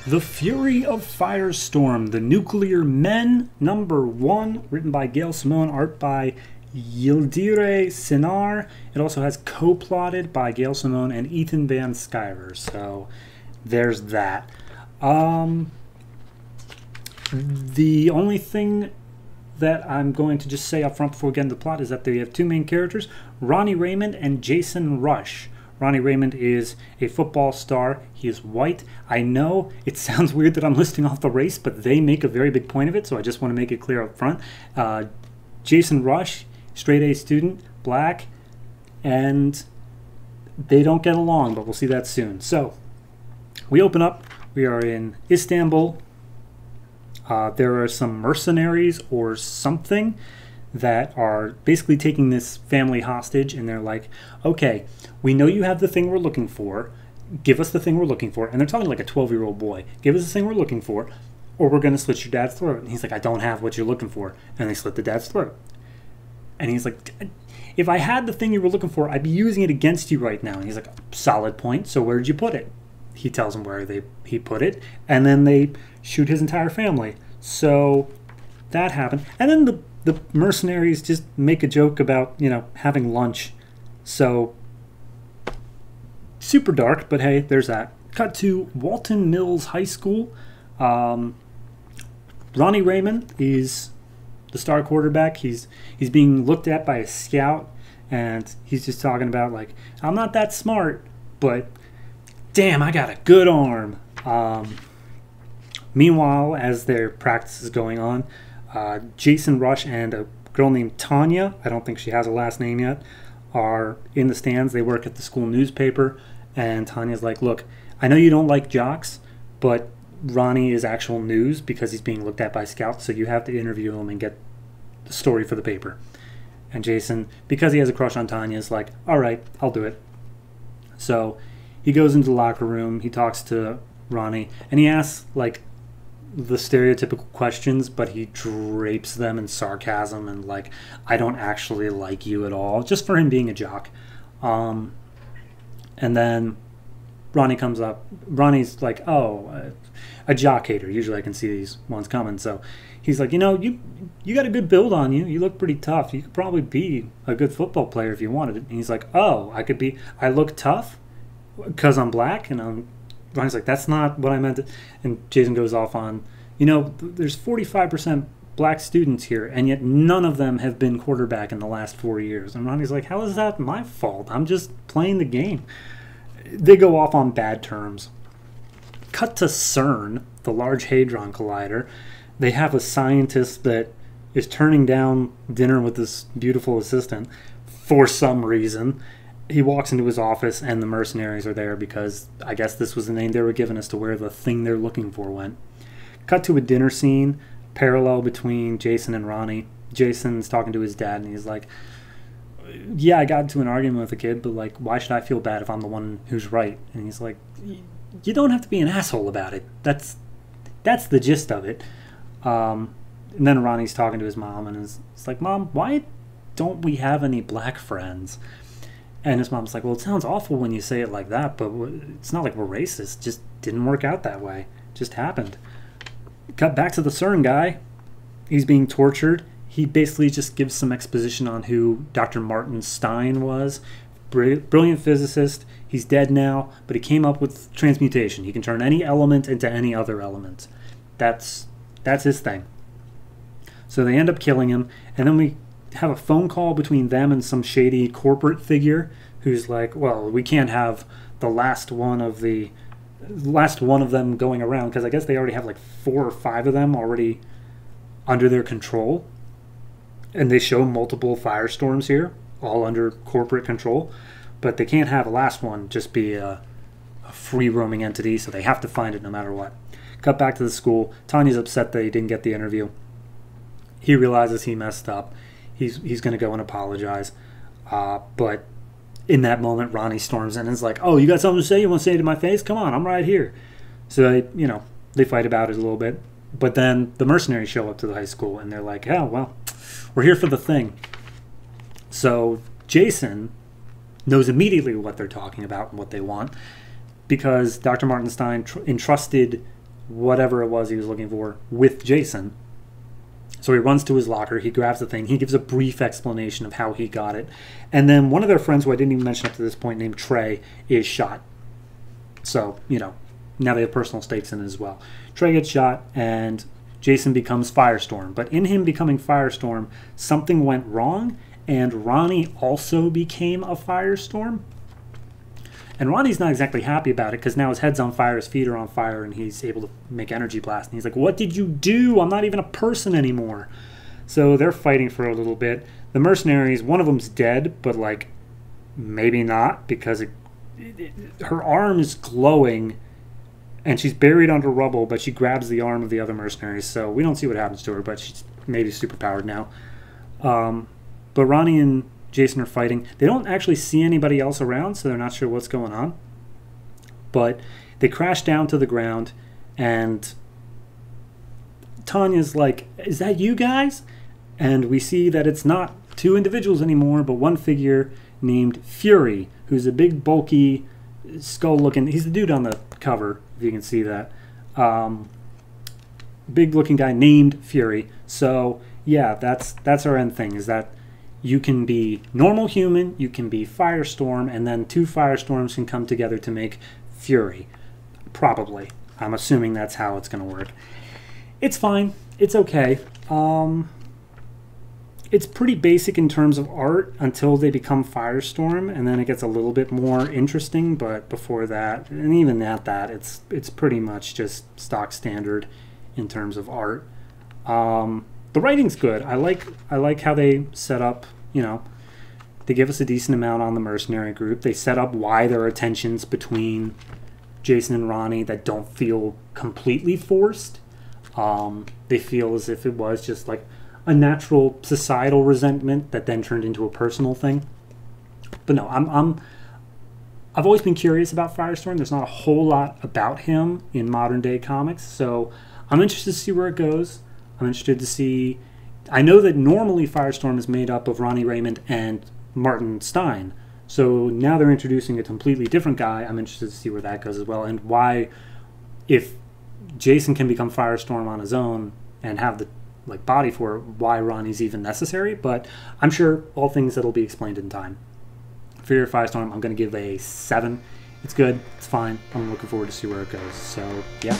The Fury of Firestorm, The Nuclear Men, #1, written by Gail Simone, art by Yildire Sinar. It also has co-plotted by Gail Simone and Ethan Van Sciver. So there's that. The only thing that I'm going to just say up front before we get into the plot is that they have two main characters, Ronnie Raymond and Jason Rush. Ronnie Raymond is a football star. He is white. I know it sounds weird that I'm listing off the race, but they make a very big point of it, so I just want to make it clear up front. Jason Rush, straight A student, black, and they don't get along, but we'll see that soon. So, we open up. We are in Istanbul. There are some mercenaries or something that are basically taking this family hostage, and they're like, okay, we know you have the thing we're looking for. Give us the thing we're looking for. And they're talking like a 12-year-old boy. Give us the thing we're looking for, or we're going to slit your dad's throat. And he's like, I don't have what you're looking for. And they slit the dad's throat. And he's like, if I had the thing you were looking for, I'd be using it against you right now. And he's like, solid point. So where did you put it? He tells them where he put it. And then they shoot his entire family. So that happened. And then the mercenaries just make a joke about, having lunch. So, super dark, but hey, there's that. Cut to Walton Mills High School. Ronnie Raymond is the star quarterback. He's being looked at by a scout, and he's just talking about, like, I'm not that smart, but damn, I got a good arm. Meanwhile, as their practice is going on, Jason Rush and a girl named Tanya, I don't think she has a last name yet, are in the stands. They work at the school newspaper, and Tanya's like, look, I know you don't like jocks, but Ronnie is actual news because he's being looked at by scouts, so you have to interview him and get the story for the paper. And Jason, because he has a crush on Tanya, is like, all right, I'll do it. So he goes into the locker room, he talks to Ronnie, and he asks, like, the stereotypical questions, but he drapes them in sarcasm and like, I don't actually like you at all, just for him being a jock. And then Ronnie comes up. Ronnie's like, oh, a jock hater. Usually I can see these ones coming. So he's like, you got a good build on you. You look pretty tough. You could probably be a good football player if you wanted it. And he's like, oh, I look tough because I'm black? And Ronnie's like, that's not what I meant. And Jason goes off on, there's 45% black students here, and yet none of them have been quarterback in the last 4 years. And Ronnie's like, how is that my fault? I'm just playing the game. They go off on bad terms. Cut to CERN, the Large Hadron Collider. They have a scientist that is turning down dinner with this beautiful assistant for some reason. He walks into his office, and the mercenaries are there because I guess this was the name they were given as to where the thing they're looking for went. Cut to a dinner scene, parallel between Jason and Ronnie. Jason's talking to his dad, and he's like, yeah, I got into an argument with a kid, but, like, why should I feel bad if I'm the one who's right? And he's like, you don't have to be an asshole about it. That's the gist of it. And then Ronnie's talking to his mom, and it's like, Mom, why don't we have any black friends? And his mom's like, well, it sounds awful when you say it like that, but it's not like we're racist. It just didn't work out that way. It just happened. Cut back to the CERN guy. He's being tortured. He basically just gives some exposition on who Dr. Martin Stein was. Brilliant physicist. He's dead now, but he came up with transmutation. He can turn any element into any other element. That's his thing. So they end up killing him, and then we have a phone call between them and some shady corporate figure who's like, well, we can't have the last one of them going around because I guess they already have like 4 or 5 of them already under their control. And they show multiple firestorms here, all under corporate control. But they can't have a last one just be a free-roaming entity, so they have to find it no matter what. Cut back to the school. Tanya's upset that he didn't get the interview. He realizes he messed up. He's going to go and apologize. But in that moment, Ronnie storms in and is like, oh, you got something to say? You want to say it to my face? Come on, I'm right here. So, they fight about it a little bit. But then the mercenaries show up to the high school, and they're like, oh, well, we're here for the thing. So Jason knows immediately what they're talking about and what they want because Dr. Martin Stein entrusted whatever it was he was looking for with Jason. So he runs to his locker, he grabs the thing, he gives a brief explanation of how he got it, and then one of their friends, who I didn't even mention up to this point, named Trey, is shot. So, you know, now they have personal stakes in it as well. Trey gets shot, and Jason becomes Firestorm. But in him becoming Firestorm, something went wrong, and Ronnie also became a Firestorm. And Ronnie's not exactly happy about it, because now his head's on fire, his feet are on fire, and he's able to make energy blast. And he's like, what did you do? I'm not even a person anymore. So they're fighting for a little bit. The mercenaries, one of them's dead, but like maybe not, because her arm is glowing, and she's buried under rubble, but she grabs the arm of the other mercenaries. So we don't see what happens to her, but she's maybe superpowered now. But Ronnie and Jason are fighting. They don't actually see anybody else around, so they're not sure what's going on. But they crash down to the ground, and Tanya's like, is that you guys? And we see that it's not two individuals anymore, but one figure named Fury, who's a big, bulky, skull-looking... He's the dude on the cover, if you can see that. Big-looking guy named Fury. So, yeah, that's our end thing, is that you can be normal human, you can be Firestorm, and then two Firestorms can come together to make Fury. Probably. I'm assuming that's how it's going to work. It's fine. It's okay. It's pretty basic in terms of art until they become Firestorm, and then it gets a little bit more interesting, but before that, and even at that, it's pretty much just stock standard in terms of art. The writing's good. I like how they set up, you know, they give us a decent amount on the mercenary group. They set up why there are tensions between Jason and Ronnie that don't feel completely forced. They feel as if it was just like a natural societal resentment that then turned into a personal thing. But no, I've always been curious about Firestorm. There's not a whole lot about him in modern day comics, so I'm interested to see where it goes. I'm interested to see... I know that normally Firestorm is made up of Ronnie Raymond and Martin Stein. So now they're introducing a completely different guy. I'm interested to see where that goes as well. And why, if Jason can become Firestorm on his own and have the body for it, why Ronnie's even necessary. But I'm sure all things that'll be explained in time. For your Firestorm, I'm going to give a 7. It's good. It's fine. I'm looking forward to see where it goes. So, yeah.